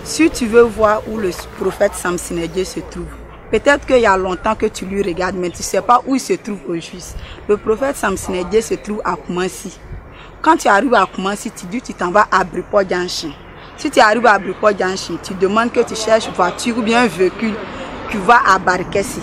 Si tu veux voir où le prophète Samson Dieu se trouve, peut-être qu'il y a longtemps que tu lui regardes, mais tu ne sais pas où il se trouve au juste. Le prophète Samson Dieu se trouve à Koumassi. Quand tu arrives à Koumassi, tu dis tu t'en vas à Brikpo-Janshin. Si tu arrives à Brikpo-Janshin, tu demandes que tu cherches voiture ou bien un véhicule qui va à Barikessi.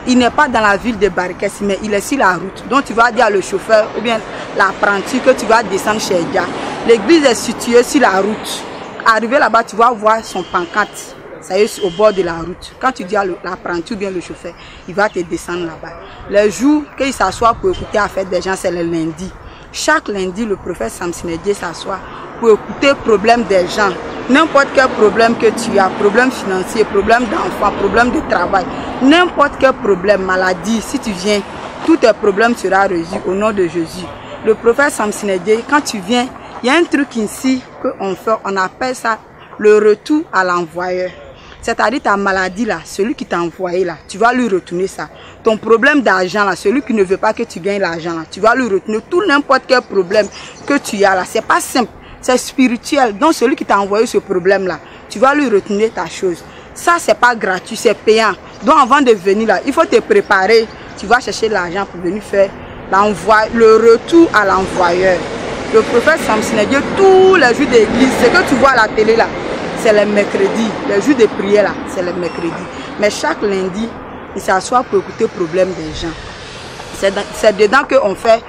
Il n'est pas dans la ville de Barikessi, mais il est sur la route. Donc tu vas dire au chauffeur ou bien l'apprenti que tu vas descendre chez Dia. L'église est située sur la route. Arrivé là-bas, tu vas voir son pancarte. Ça y est, au bord de la route. Quand tu dis à l'apprenti ou bien le chauffeur, il va te descendre là-bas. Les jours qu'il s'assoit pour écouter la fête des gens, c'est le lundi. Chaque lundi, le prophète Samson Dieu s'assoit pour écouter le problème des gens. N'importe quel problème que tu as, problème financier, problème d'enfant, problème de travail, n'importe quel problème, maladie, si tu viens, tous tes problèmes seront résolus au nom de Jésus. Le prophète Samson Dieu, quand tu viens, il y a un truc ici qu'on fait, on appelle ça le retour à l'envoyeur. C'est-à-dire ta maladie là, celui qui t'a envoyé là, tu vas lui retourner ça. Ton problème d'argent là, celui qui ne veut pas que tu gagnes l'argent là, tu vas lui retourner tout n'importe quel problème que tu as là. C'est pas simple, c'est spirituel. Donc celui qui t'a envoyé ce problème là, tu vas lui retourner ta chose. Ça c'est pas gratuit, c'est payant. Donc avant de venir là, il faut te préparer. Tu vas chercher l'argent pour venir faire le retour à l'envoyeur. Le prophète Samson Dieu, tous les jours d'église, ce que tu vois à la télé là, c'est le mercredi. Les jours de prière là, c'est le mercredi. Mais chaque lundi, il s'assoit pour écouter le problème des gens. C'est dedans qu'on fait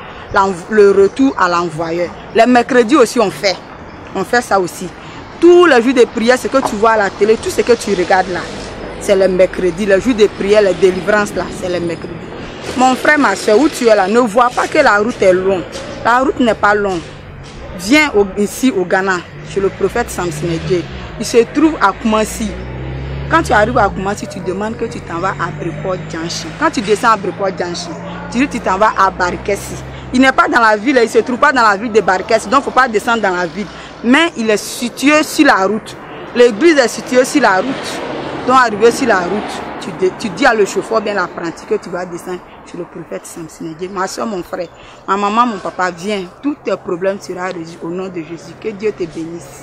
le retour à l'envoyeur. Les mercredis aussi, on fait ça aussi. Tous les jours de prière, ce que tu vois à la télé, tout ce que tu regardes là, c'est le mercredi. Les jours de prière, les délivrances là, c'est le mercredi. Mon frère, ma soeur, où tu es là, ne vois pas que la route est longue. La route n'est pas longue. Viens ici au Ghana, chez le prophète Samson Dieu. Il se trouve à Koumassi. Quand tu arrives à Koumassi, tu demandes que tu t'en vas à Brikpo-Janshin. Quand tu descends à Brikpo-Janshin, tu dis que tu t'en vas à Barikessi. Il n'est pas dans la ville, il ne se trouve pas dans la ville de Barikessi, donc il ne faut pas descendre dans la ville. Mais il est situé sur la route. L'église est située sur la route. Donc arrivé sur la route, tu dis à le chauffeur, bien l'apprenti, que tu vas descendre chez le prophète Samson Dieu. Ma soeur, mon frère, ma maman, mon papa, viens. Tous tes problèmes seront résolus au nom de Jésus. Que Dieu te bénisse.